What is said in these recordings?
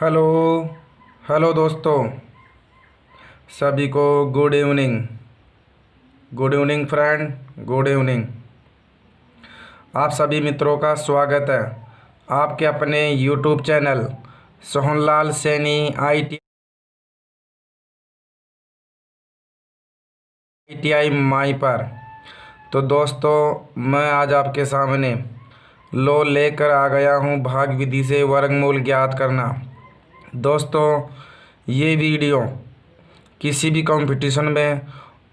Hello hello दोस्तों, सभी को good evening. Good evening friend, good evening. आप सभी मित्रों का स्वागत है आपके अपने YouTube channel Sohanlal Saini ITI माई पर। तो दोस्तों, मैं आज आपके सामने लो लेकर आ गया हूँ भाग विधि से वर्गमूल ज्ञात करना। दोस्तों, ये वीडियो किसी भी कंपटीशन में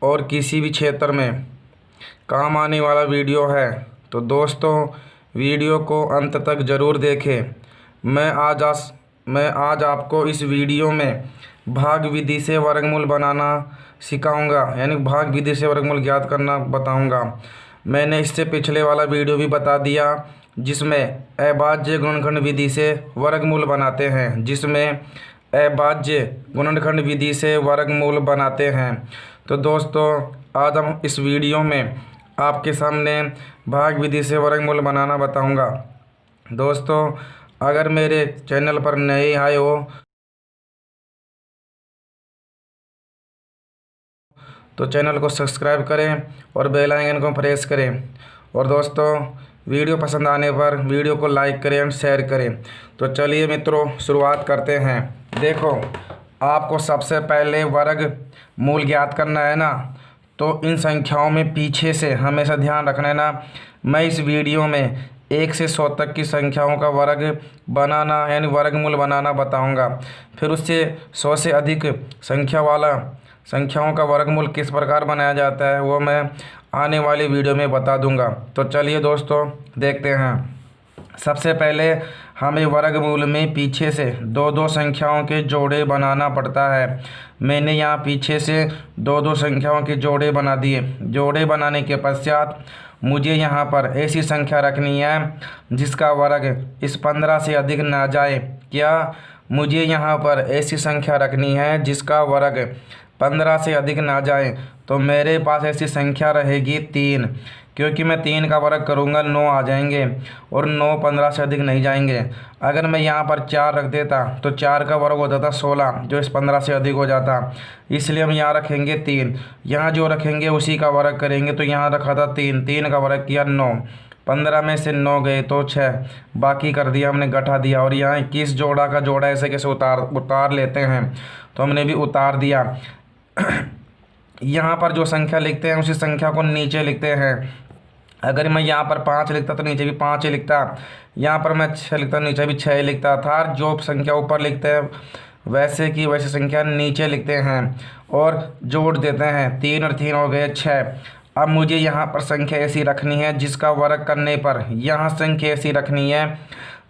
और किसी भी क्षेत्र में काम आने वाला वीडियो है। तो दोस्तों, वीडियो को अंत तक ज़रूर देखें। मैं आज आपको इस वीडियो में भाग विधि से वर्गमूल बनाना सिखाऊंगा, यानी भाग विधि से वर्गमूल ज्ञात करना बताऊंगा। मैंने इससे पिछले वाला वीडियो भी बता दिया जिसमें अभाज्य गुणनखंड विधि से वर्गमूल बनाते हैं, तो दोस्तों, आज हम इस वीडियो में आपके सामने भाग विधि से वर्गमूल बनाना बताऊंगा। दोस्तों, अगर मेरे चैनल पर नए आए हो तो चैनल को सब्सक्राइब करें और बेल आइकन को प्रेस करें। और दोस्तों, वीडियो पसंद आने पर वीडियो को लाइक करें और शेयर करें। तो चलिए मित्रों, शुरुआत करते हैं। देखो, आपको सबसे पहले वर्ग मूल ज्ञात करना है ना, तो इन संख्याओं में पीछे से हमेशा ध्यान रखना है ना। मैं इस वीडियो में 1 से 100 तक की संख्याओं का वर्ग बनाना यानी वर्गमूल बनाना बताऊंगा। फिर उससे 100 से अधिक संख्याओं का वर्गमूल किस प्रकार बनाया जाता है वो मैं आने वाली वीडियो में बता दूंगा। तो चलिए दोस्तों, देखते हैं। सबसे पहले हमें वर्गमूल में पीछे से दो दो संख्याओं के जोड़े बनाना पड़ता है। मैंने यहाँ पीछे से दो दो संख्याओं के जोड़े बना दिए। जोड़े बनाने के पश्चात मुझे यहाँ पर ऐसी संख्या रखनी है जिसका वर्ग इस 15 से अधिक ना जाए। क्या मुझे यहाँ पर ऐसी संख्या रखनी है जिसका वर्ग 15 से अधिक ना जाए? तो मेरे पास ऐसी संख्या रहेगी 3, क्योंकि मैं 3 का वर्ग करूँगा 9 आ जाएंगे और 9 15 से अधिक नहीं जाएंगे। अगर मैं यहाँ पर 4 रख देता तो 4 का वर्ग हो जाता 16, जो इस 15 से अधिक हो जाता। इसलिए हम यहाँ रखेंगे 3। यहाँ जो रखेंगे उसी का वर्ग करेंगे। तो यहाँ रखा था 3, 3 का वर्ग किया 9, 15 में से 9 गए तो 6, बाकी कर दिया हमने, घटा दिया। और यहाँ 21 जोड़ा का जोड़ा ऐसे कैसे उतार लेते हैं, तो हमने भी उतार दिया। यहाँ पर जो संख्या लिखते हैं उसी संख्या को नीचे लिखते हैं। अगर मैं यहाँ पर 5 लिखता तो नीचे भी 5 ही लिखता। यहाँ पर मैं 6 लिखता नीचे भी 6 ही लिखता था। जो संख्या ऊपर लिखते हैं वैसे की वैसे संख्या नीचे लिखते हैं और जोड़ देते हैं। 3 और 3 हो गए 6। अब मुझे यहाँ पर संख्या ऐसी रखनी है जिसका वर्ग करने पर, यहाँ संख्या ऐसी रखनी है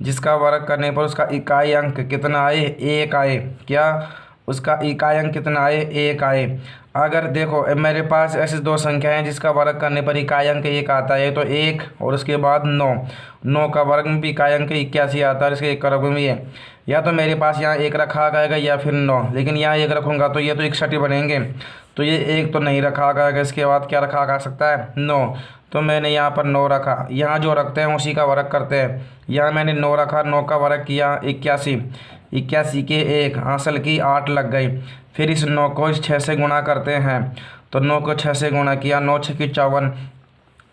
जिसका वर्ग करने पर उसका इकाई अंक कितना आए? 1 आए। क्या उसका इकाई अंक कितना आए? 1 आए। अगर देखो मेरे पास ऐसी दो संख्याएं हैं जिसका वर्ग करने पर इकाई अंक 1 आता है, तो 1 और उसके बाद 9, 9 का वर्ग में भी इकाई अंक 81 आता है, इसके एक वर्ग में भी है। या तो मेरे पास यहाँ 1 रखा गएगा या फिर 9, लेकिन यहाँ 1 रखूँगा तो ये तो 61 ही बनेंगे, तो ये 1 तो नहीं रखा गएगा। इसके बाद क्या रखा जा सकता है? 9। तो मैंने यहाँ पर 9 रखा। यहाँ जो रखते हैं उसी का वर्ग करते हैं। यहाँ मैंने 9 रखा, 9 का वर्ग किया 81, 81 के 1 हासिल की 8 लग गई। फिर इस 9 को इस 6 से गुणा करते हैं, तो 9 को 6 से गुणा किया, 9 6 की 54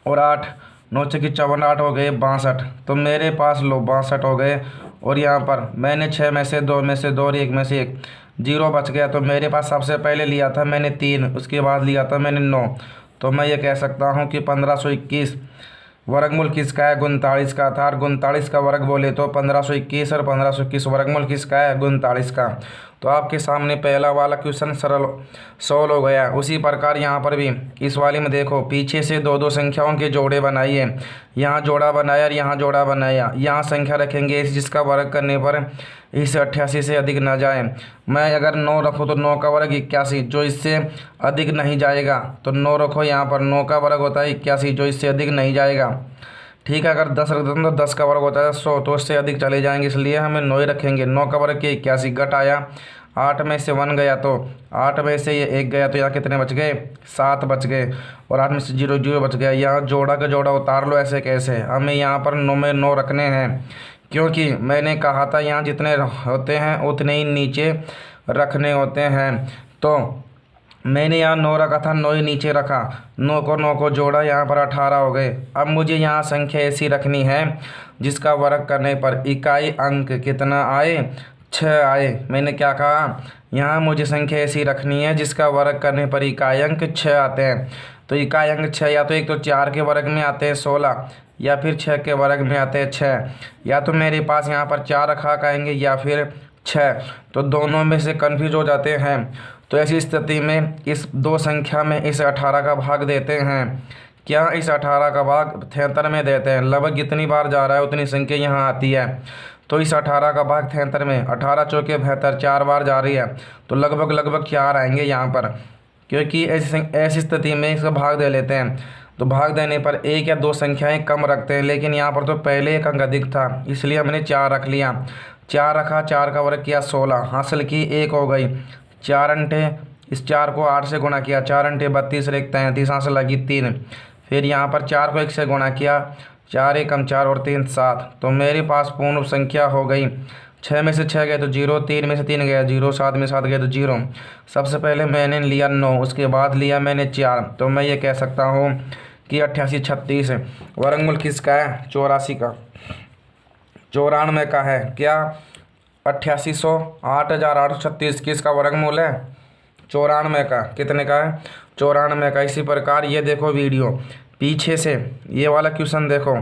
और 8, 9 6 की 54, 8 हो गए 62। तो मेरे पास लो 62 हो गए। और यहाँ पर मैंने 6 में से 2 में से 2 और 1 में से 1, 0 बच गया। तो मेरे पास सबसे पहले लिया था मैंने 3, उसके बाद लिया था मैंने 9। तो मैं ये कह सकता हूँ कि 1521 वर्गमूल किसका है? 39 का था। और 39 का वर्ग बोले तो 1521, और 1521 वर्गमूल किसका है? 39 का। तो आपके सामने पहला वाला क्वेश्चन सरल सॉल्व हो गया। उसी प्रकार यहाँ पर भी इस वाले में देखो, पीछे से दो दो संख्याओं के जोड़े बनाइए। यहाँ जोड़ा बनाया और यहाँ जोड़ा बनाया। यहाँ संख्या रखेंगे जिसका वर्ग करने पर इस 88 से अधिक ना जाए। मैं अगर 9 रखूँ तो 9 का वर्ग 81, जो इससे अधिक नहीं जाएगा। तो 9 रखो, यहाँ पर 9 का वर्ग होता है 81, जो इससे अधिक नहीं जाएगा। ठीक है, अगर 10 रख देते तो 10 का वर्ग होता है 100, तो उससे अधिक चले जाएंगे, इसलिए हमें 9 ही रखेंगे। 9 का वर्ग के 81, घट आया, 8 में से 1 गया तो 8 में से ये 1 गया, तो यहाँ कितने बच गए? 7 बच गए। और 8 में से 0 बच गया। यहाँ जोड़ा का जोड़ा उतार लो। ऐसे कैसे? हमें यहाँ पर 9 में 9 रखने हैं, क्योंकि मैंने कहा था यहाँ जितने होते हैं उतने ही नीचे रखने होते हैं। तो मैंने यहाँ 9 रखा था, 9 ही नीचे रखा, 9 को जोड़ा, यहाँ पर 18 हो गए। अब मुझे यहाँ संख्या ऐसी रखनी है जिसका वर्ग करने पर इकाई अंक कितना आए, 6 आए। मैंने क्या कहा, यहाँ मुझे संख्या ऐसी रखनी है जिसका वर्ग करने पर इकाई अंक 6 आते हैं। तो इकाई अंक 6 या तो एक तो 4 के वर्ग में आते हैं 16, या फिर 6 के वर्ग में आते हैं 6, या तो मेरे पास यहाँ पर 4 रखा कहेंगे या फिर 6, तो दोनों में से कन्फ्यूज हो जाते हैं। तो ऐसी स्थिति में इस दो संख्या में इस 18 का भाग देते हैं। क्या इस 18 का भाग 73 में देते हैं। लगभग जितनी बार जा रहा है उतनी संख्या यहाँ आती है। तो इस 18 का भाग 73 में 18 चौके 72, 4 बार जा रही है, तो लगभग 4 आएंगे यहाँ पर। क्योंकि ऐसी स्थिति में इसका भाग दे लेते हैं। तो भाग देने पर एक या दो संख्याएं कम रखते हैं, लेकिन यहाँ पर तो पहले एक अंक अधिक था, इसलिए हमने 4 रख लिया। 4 रखा, 4 का वर्ग किया 16, हासिल की 1 हो गई। 4 अंटे, इस 4 को 8 से गुणा किया, 4 अंटे 32, 1 33, हासिल लगी 3। फिर यहाँ पर 4 को 1 से गुणा किया, 4 एकम 4 और 3 7। तो मेरे पास पूर्ण संख्या हो गई। 6 में से 6 गए तो 0, 3 में से 3 गया 0, 7 में 7 गए तो 0। सबसे पहले मैंने लिया 9, उसके बाद लिया मैंने 4। तो मैं ये कह सकता हूँ कि 88 36 है। वर्गमूल किसका है, 84 का, 94 का है। क्या 8800, 8836 किसका वर्गमूल है, 94 का। कितने का है, 94 का। इसी प्रकार ये देखो वीडियो पीछे से, ये वाला क्वेश्चन देखो,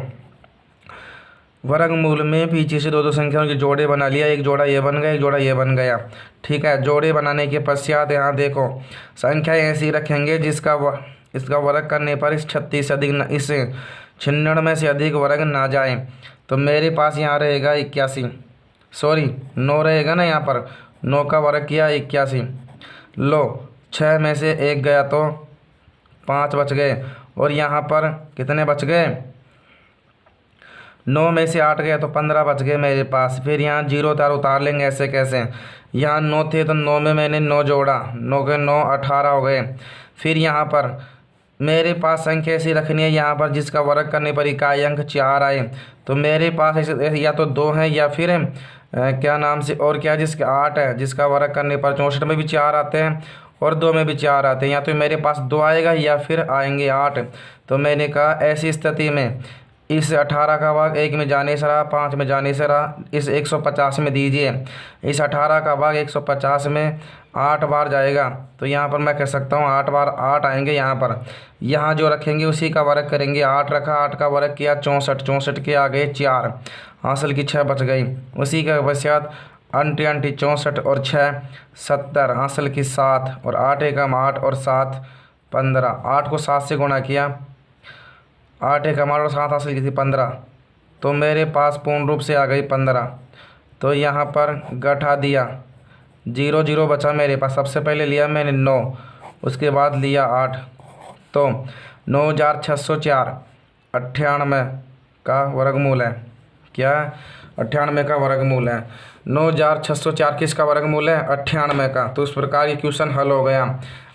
वर्गमूल में पीछे से दो संख्याओं के जोड़े बना लिया, एक जोड़ा ये बन गया, एक जोड़ा ये बन गया। ठीक है, जोड़े बनाने के पश्चात यहाँ देखो संख्या ऐसी रखेंगे इसका वर्ग करने पर इस 36 से अधिक इस 96 से अधिक वर्ग ना जाए। तो मेरे पास यहाँ रहेगा 81, सॉरी 9 रहेगा ना, यहाँ पर 9 का वर्ग किया 81। लो 6 में से 1 गया तो 5 बच गए, और यहाँ पर कितने बच गए, 9 में से 8 गया तो 15 बच गए मेरे पास। फिर यहाँ 0 तार उतार लेंगे, ऐसे कैसे, यहाँ 9 थे तो 9 में मैंने 9 जोड़ा, 9 के 9 18 हो गए। फिर यहाँ पर मेरे पास संख्या ऐसी रखनी है यहाँ पर जिसका वर्ग करने पर इकाई अंक 4 आए। तो मेरे पास ऐसे या तो 2 हैं या फिर क्या नाम से और क्या, जिसके 8 है, जिसका वर्ग करने पर 64 में भी 4 आते हैं और 2 में भी 4 आते हैं। या तो मेरे पास 2 आएगा या फिर आएंगे 8। तो मैंने कहा ऐसी स्थिति में इस 18 का भाग 1 में जाने से रहा, 5 में जाने से रहा, इस 150 में दीजिए। इस 18 का भाग 150 में 8 बार जाएगा, तो यहाँ पर मैं कह सकता हूँ 8 बार 8 आएंगे। यहाँ जो रखेंगे उसी का वर्ग करेंगे। 8 रखा, 8 का वर्ग किया 64, 64 के आ गए 4, हासिल की 6 बच गई। उसी के पश्चात अंटी 64 और 6 70, हासिल की 7, और 8 एकम 8 और 7 15। 8 को 7 से गुणा किया, 8 एकम 8 और 7 हासिल की थी 15। तो मेरे पास पूर्ण रूप से आ गई 15। तो यहाँ पर घटा दिया, 0 0 बचा मेरे पास। सबसे पहले लिया मैंने 9, उसके बाद लिया 8। तो 9604 98 का वर्गमूल है। क्या 98 का वर्गमूल है। 9604 किसका वर्गमूल है, 98 का। तो इस प्रकार ये क्वेश्चन हल हो गया।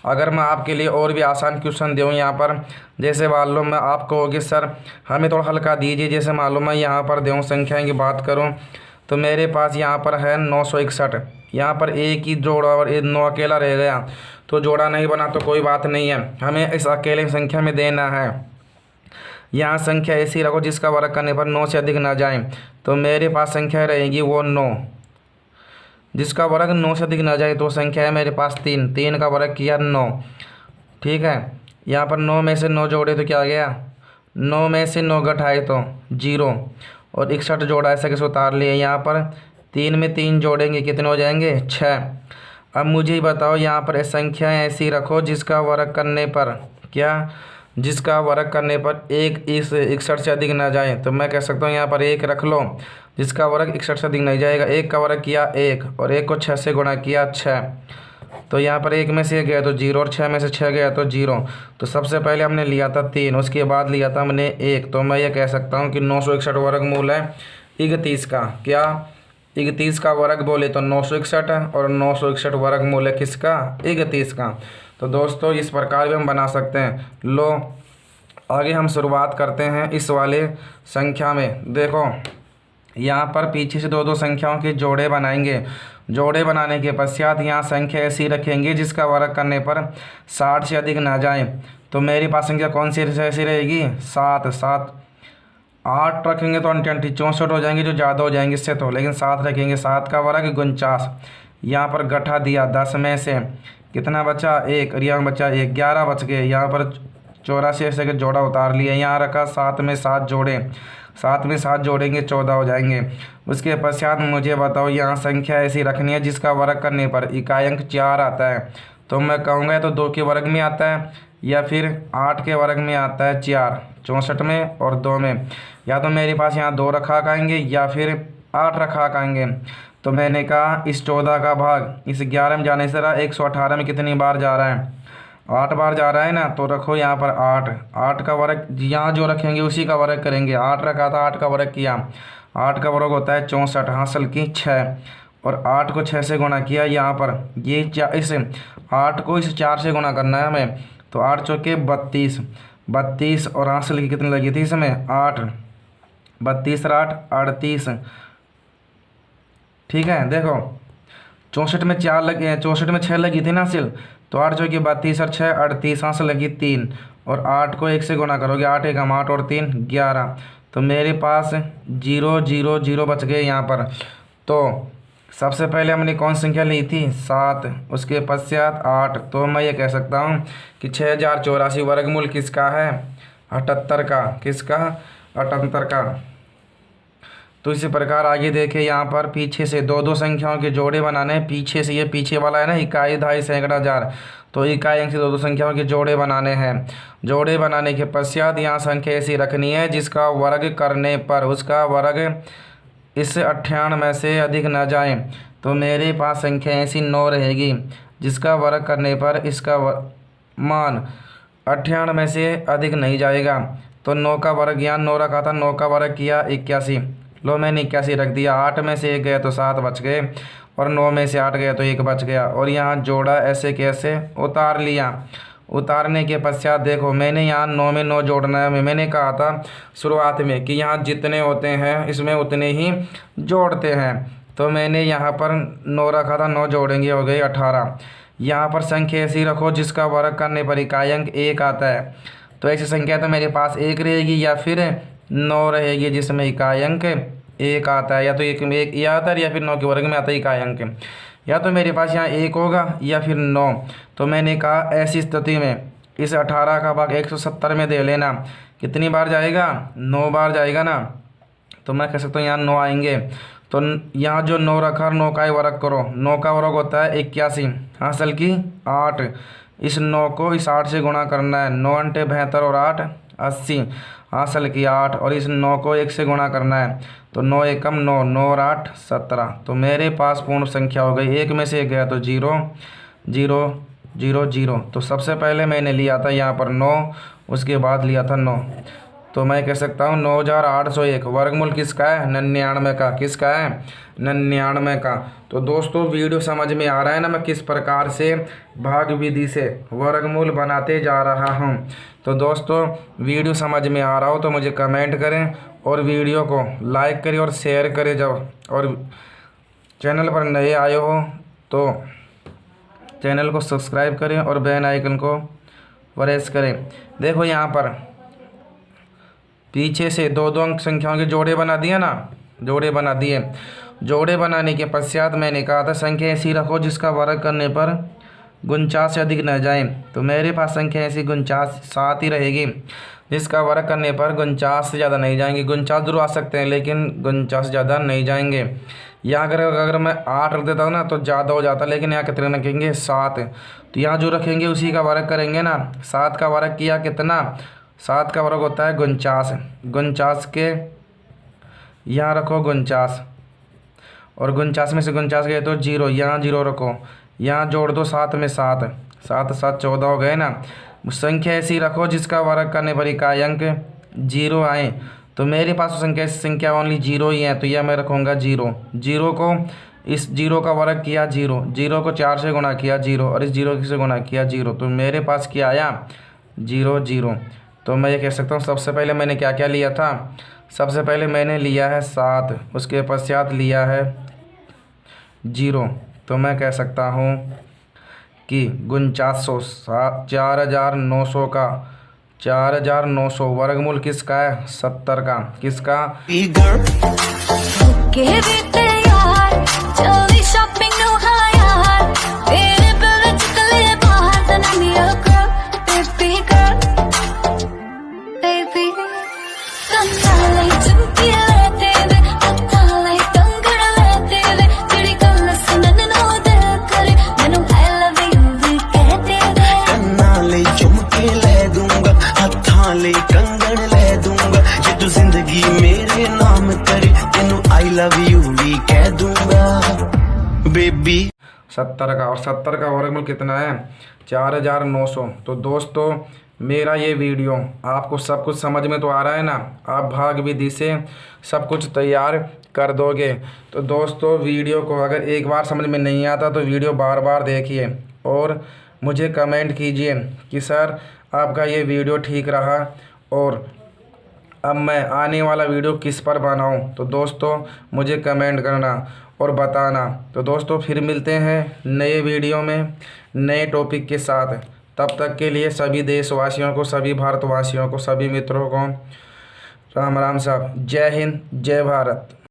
अगर मैं आपके लिए और भी आसान क्वेश्चन दूँ यहाँ पर, जैसे मान लो मैं आप कहोगे सर हमें थोड़ा हल्का दीजिए, जैसे मालूम मैं यहाँ पर दूँ संख्याएँ की बात करूँ तो मेरे पास यहाँ पर है 961। यहाँ पर एक ही जोड़ा और 9 अकेला रह गया, तो जोड़ा नहीं बना तो कोई बात नहीं है, हमें इस अकेले संख्या में देना है। यहाँ संख्या ऐसी रखो जिसका वर्ग करने पर 9 से अधिक ना जाए। तो मेरे पास संख्या रहेगी वो 9, जिसका वर्ग 9 से अधिक ना जाए। तो संख्या है मेरे पास 3, 3 का वर्ग किया 9। ठीक है, यहाँ पर 9 में से 9 जोड़े तो क्या गया, 9 में से 9 घटाए तो 0, और 61 जोड़ा ऐसा कैसे उतार लिए। यहाँ पर 3 में 3 जोड़ेंगे, कितने हो जाएंगे 6। अब मुझे बताओ यहाँ पर संख्याएँ ऐसी रखो जिसका वर्ग करने पर क्या, जिसका वर्ग करने पर 1 इस 61 से अधिक ना जाए। तो मैं कह सकता हूँ यहाँ पर 1 रख लो, जिसका वर्ग 61 से अधिक नहीं जाएगा। 1 का वर्ग किया 1, और 1 को 6 से गुणा किया 6। तो यहाँ पर 1 में से गया तो 0, और 6 में से 6 गया तो 0। तो सबसे पहले हमने लिया था 3, उसके बाद लिया था हमने 1। तो मैं ये कह सकता हूँ कि 961 वर्गमूल है 31 का। क्या 31 का वर्ग बोले तो 961, और 961 वर्गमूल है किसका, 31 का। तो दोस्तों इस प्रकार भी हम बना सकते हैं। लो आगे हम शुरुआत करते हैं इस वाले संख्या में। देखो यहाँ पर पीछे से दो दो संख्याओं के जोड़े बनाएंगे। जोड़े बनाने के पश्चात यहाँ संख्या ऐसी रखेंगे जिसका वर्ग करने पर 60 से अधिक ना जाए। तो मेरे पास संख्या कौन सी ऐसी रहेगी? 7। 7 8 रखेंगे तो 64 हो जाएंगे, जो ज़्यादा हो जाएंगे इससे तो, लेकिन 7 रखेंगे। 7 का वर्ग 49। यहाँ पर गठा दिया 10 में से कितना बचा? 1, और यहाँ बचा 1, 11 बच गए। यहाँ पर 84 ऐसे के जोड़ा उतार लिया। यहाँ रखा 7 में 7 जोड़े, 7 में 7 जोड़ेंगे 14 हो जाएंगे। उसके पश्चात मुझे बताओ यहाँ संख्या ऐसी रखनी है जिसका वर्ग करने पर इकाई अंक 4 आता है। तो मैं कहूँगा या तो 2 के वर्ग में आता है या फिर 8 के वर्ग में आता है। 4 64 में और 2 में, या तो मेरे पास यहाँ 2 रखा खाएंगे या फिर 8 रखा खाएंगे। तो मैंने कहा इस 14 का भाग इस 11 में जाने से रहा 118 में कितनी बार जा रहा है? 8 बार जा रहा है ना। तो रखो यहाँ पर 8। 8 का वर्ग यहाँ जो रखेंगे उसी का वर्ग करेंगे। 8 रखा था, 8 का वर्ग किया। 8 का वर्ग होता है 64, हासिल की 6, और 8 को 6 से गुणा किया। यहाँ पर ये इस 8 को इस 4 से गुणा करना है हमें। तो 8 चौके 32, 32 और हासिल की कितनी लगी थी इसमें? 8। 32 और 8 38। ठीक है, देखो 64 में 4 लगी, 64 में 6 लगी थी ना हासिल। तो 8 चौके 32 और 6 38, हासिल लगी 3, और 8 को 1 से गुणा करोगे, 8 एक 8 और 3 11। तो मेरे पास 0 0 0 बच गए यहाँ पर। तो सबसे पहले हमने कौन सी संख्या ली थी? 7, उसके पश्चात 8। तो मैं ये कह सकता हूँ कि 6084 वर्गमूल किसका है? 78 का। किसका? 78 का। तो इसी प्रकार आगे देखें, यहाँ पर पीछे से दो दो संख्याओं के जोड़े बनाने हैं। पीछे से, ये पीछे वाला है ना, इकाई, दहाई, सैकड़ा, हजार, तो इकाई अंक से दो दो संख्याओं के जोड़े बनाने हैं। जोड़े बनाने के पश्चात यहाँ संख्या ऐसी रखनी है जिसका वर्ग करने पर उसका वर्ग इस 98 से अधिक न जाए। तो मेरे पास संख्या ऐसी 9 रहेगी जिसका वर्ग करने पर इसका मान 98 से अधिक नहीं जाएगा। तो 9 का वर्ग, यहाँ 9 रखा था, 9 का वर्ग किया 81। लो मैंने 81 रख दिया। 8 में से 1 गया तो 7 बच गए, और 9 में से 8 गया तो 1 बच गया। और यहाँ जोड़ा ऐसे कैसे उतार लिया। उतारने के पश्चात देखो, मैंने यहाँ 9 में 9 जोड़ना है। मैंने कहा था शुरुआत में कि यहाँ जितने होते हैं इसमें उतने ही जोड़ते हैं। तो मैंने यहाँ पर 9 रखा था, 9 जोड़ेंगे हो गए 18। यहाँ पर संख्या ऐसी रखो जिसका वर्ग करने पर इकाई अंक 1 आता है। तो ऐसी संख्या तो मेरे पास 1 रहेगी या फिर 9 रहेगी जिसमें इकाई अंक 1 आता है। या तो 1 ये आता है या फिर 9 के वर्ग में आता है इकाई अंक। या तो मेरे पास यहाँ 1 होगा या फिर 9। तो मैंने कहा ऐसी स्थिति में इस 18 का भाग 170 में दे लेना। कितनी बार जाएगा? 9 बार जाएगा ना। तो मैं कह सकता हूँ यहाँ 9 आएंगे। तो यहाँ जो 9 रखा, 9 का ही वर्ग करो। 9 का वर्ग होता है 81, हासिल की 8। इस 9 को इस 8 से गुणा करना है। 9 अंटे 72 और 8 80, हासिल की 8। और इस 9 को 1 से गुणा करना है। तो 9 एकम 9, 9 और 8 17। तो मेरे पास पूर्ण संख्या हो गई। 1 में से 1 गया तो 0 0 0 0। तो सबसे पहले मैंने लिया था यहाँ पर 9, उसके बाद लिया था 9। तो मैं कह सकता हूँ 9801 वर्गमूल किसका है? 99 का। किसका है? 99 का। तो दोस्तों वीडियो समझ में आ रहा है ना, मैं किस प्रकार से भाग विधि से वर्गमूल बनाते जा रहा हूँ। तो दोस्तों वीडियो समझ में आ रहा हो तो मुझे कमेंट करें, और वीडियो को लाइक करें और शेयर करें। जब और चैनल पर नए आए हो तो चैनल को सब्सक्राइब करें और बेल आइकन को प्रेस करें। देखो यहाँ पर पीछे से दो दो अंक संख्याओं के जोड़े बना दिए ना, जोड़े बना दिए। जोड़े बनाने के पश्चात मैंने कहा था संख्या ऐसी रखो जिसका वर्ग करने पर 49 से अधिक न जाए। तो मेरे पास संख्या ऐसी 49 7 ही रहेगी जिसका वर्ग करने पर 49 से ज़्यादा नहीं जाएंगे। 49 जरूर आ सकते हैं लेकिन 49 से ज़्यादा नहीं जाएंगे। यहाँ अगर मैं 8 रख देता हूँ ना तो ज़्यादा हो जाता, लेकिन यहाँ कितने रखेंगे? 7। तो यहाँ जो रखेंगे उसी का वर्ग करेंगे ना। 7 का वर्ग किया कितना? 7 का वर्ग होता है 49। 49 के यहाँ रखो 49, और 49 में से 49 गए तो 0, यहाँ 0 रखो। यहाँ जोड़ दो 7 में 7, 7 7 14 हो गए ना। संख्या ऐसी रखो जिसका वर्ग करने पर इकाई अंक 0 आए। तो मेरे पास संख्या ओनली 0 ही है, तो यह मैं रखूँगा 0। 0 को इस 0 का वर्ग किया 0, 0 को 4 से गुणा किया 0, और इस 0 से गुणा किया 0। तो मेरे पास क्या आया? 0 0। तो मैं ये कह सकता हूँ सबसे पहले मैंने क्या क्या लिया था? सबसे पहले मैंने लिया है 7, उसके पश्चात लिया है 0, तो मैं कह सकता हूँ कि 4900 4900 का 4900 वर्गमूल किसका है? 70 का। किसका? कंगन ले दूंगा जे तू जिंदगी मेरे नाम करे, तेनू आई लव यू भी कह दूंगा बेबी। 70 का, और 70 का वर्गमूल कितना है? 4900। तो दोस्तों मेरा ये वीडियो आपको सब कुछ समझ में तो आ रहा है ना? आप भाग विधि से सब कुछ तैयार कर दोगे। तो दोस्तों वीडियो को अगर एक बार समझ में नहीं आता तो वीडियो बार बार देखिए और मुझे कमेंट कीजिए कि सर आपका ये वीडियो ठीक रहा और अब मैं आने वाला वीडियो किस पर बनाऊं। तो दोस्तों मुझे कमेंट करना और बताना। तो दोस्तों फिर मिलते हैं नए वीडियो में नए टॉपिक के साथ। तब तक के लिए सभी देशवासियों को, सभी भारतवासियों को, सभी मित्रों को राम राम साहब। जय हिंद, जय भारत।